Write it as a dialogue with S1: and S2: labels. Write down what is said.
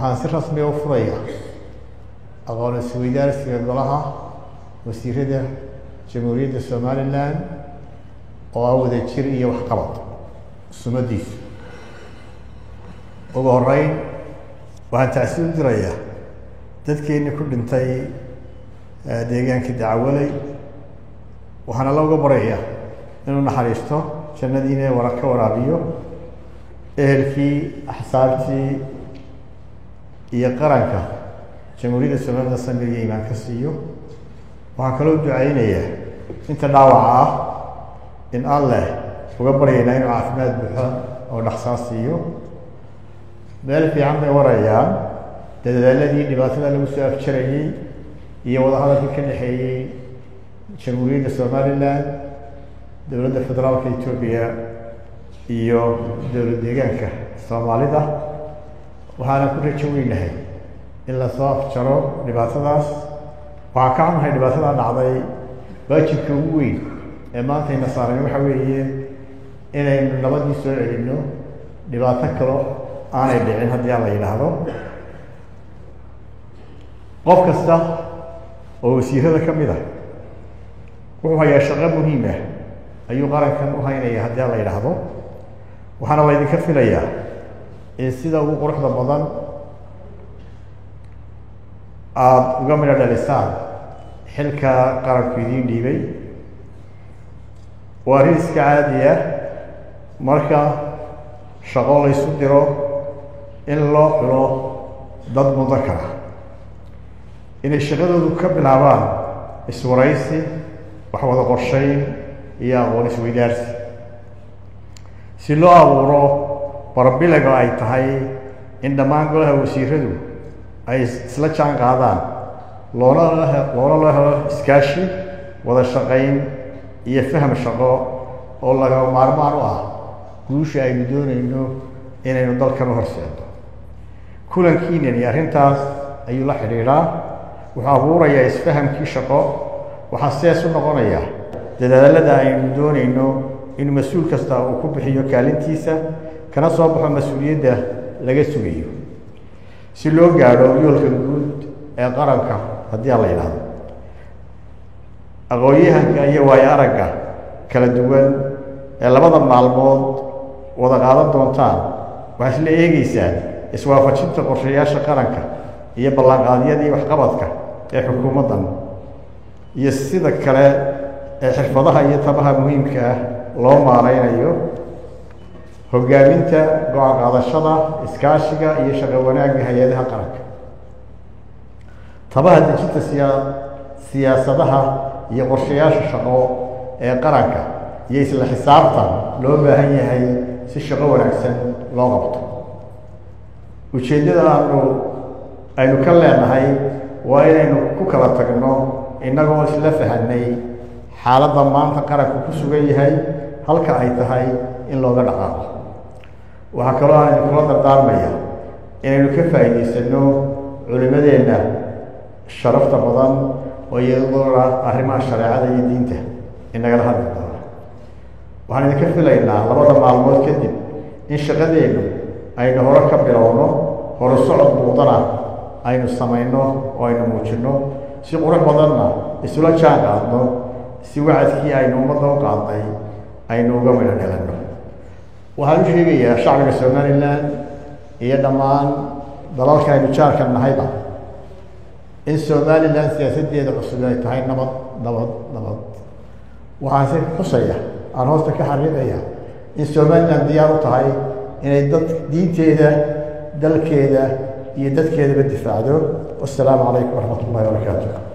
S1: waxaan si rasmi u furayaa aqoon isweydaarsiga golaha wasiirada jamhuuriyadda Somaliland oo ah wadajir iyo waxqabad sumadiisa. ugu horeyn waxaan tacsiin u dirayaa dadkeennii ku dhintay deegaankii Dacwaley, waxaana looga baryayaa inuu naxariisto jannadiina ka waraabiyo ehelkii, axsaabtii iyo qaranka jamhuuriyadda Somaliland samir iyo iimaan ka siiyo. waxaan kaloo ducaynayaa inta dhaawaca ah in Alle uga baryaynaa inuu caafimaad buuxa oo dhaqsaa siiyo. meel fiican bay warayaan dadaaladii dhibaatada lagu soo afjarayay iyo wadahadalkii ka dhexeeyey jamhuuriyadda Somaliland, dowladda federaalka Itoobiya iyo dowlad deegaanka Soomaalida. waxaana ku rajo weynahay in la soo afjaro dhibaatadaas. waxaan ka xunahay dhibaatada dhacday. waajibka ugu weyn ee maanta ayna saaran waxa weeye inaynu nabadii soo celinno, dhibaato kale aanay dhicin haddii aan la yidhaahdo. qof kasta oo wasiirada ka mid ah wuxuu hayaa shaqo muhiim ah ayuu qarankan u haynaya haddii aan la yidhaahdo. waxaana laydinka filayaa in sida ugu quruxda badan aada uga midho dhalisaan xilka qaranku idiin dhiibay. waa arrin iska caadi ah marka shaqo la isu diro in loo xulo dad mudan kara inay shaqadoodu ka bilaabaan iswaraysi, wax wada qorshayn iyo aqoon isweydaarsi, si loo abuuro barbilaga ay tahay in dhammaan golaha wasiiradu ay isla jaan qaadaan, loona helo iskaashi, wada shaqayn iyo faham shaqo oo lagama maarmaan u ah guusha aynu doonayno inaynu dalkan u horseedno. kulankiinani arrintaas ayuu la xidhiidhaa. wuxuu abuurayaa isfahamkii shaqo. waxaa sidaas u noqonaya dadaalada aynu doonayno in mas-uul kasta uu ku bixiyo kaalintiisa, kana soo baxo mas-uuliyadda laga sugayo si loo gaadho yoolka guud ee qaranka haddii aan la yidhaahdo. aqoon-yahanka iyo waayo aragga kala duwan ee labada maalmood wada qaadan doontaan waxaa isla eegeysaan iswaafajinta qorshayaasha qaranka iyo ballanqaadyadii waxqabadka ee xukuumaddan, iyo sida kale ee xirfadaha iyo tabaha muhiimka ah loo maareynayo, hoggaaminta, go-aan qaadashada, iskaashiga iyo shaqo wanaagga hay-adaha qaranka, tabaha dejinta siyaasadaha iyo qorshayaasha shaqo ee qaranka, iyo isla xisaabtan loo baahan yahay si shaqo wanaagsan loo qabto. ujeeddada aynu ka leenahay waa inaynu ku kala tagno innagoo isla fahanay xaaladda maanta qaranku ku sugan yahay, halka ay tahay in looga dhaqaaqo. waxaa kaloo aan idinkula dardaarmaya inaynu ka faa'iidaysanno culimadeenna sharafta badan oo iyaduna arrimaha shareecada iyo diinta inagala hadli doona. waxaan idinka filaynaa labada maalmood kadib in shaqadeennu aynu hore ka bilowno, hore socod muudana aynu samayno oo aynu muujinno, si qurux badanna isula jaan qaadno, si wacadkii aynu ummadda u qaadnay aynu uga midho dhalanno. waxaan u sheegayaa shacbiga Somaliland iyo dhammaan dalalka aynu jaarka nahayba in Somaliland siyaasaddeeda cusub ay tahay nabad. waxaan si xusaya aan hoosta ka xariiqaya in Somaliland diyaar u tahay inay diinteeda, dalkeeda iyo dadkeedaba difaacdo. wassalaamu calaykum waraxmatullahi wabarakaatuh.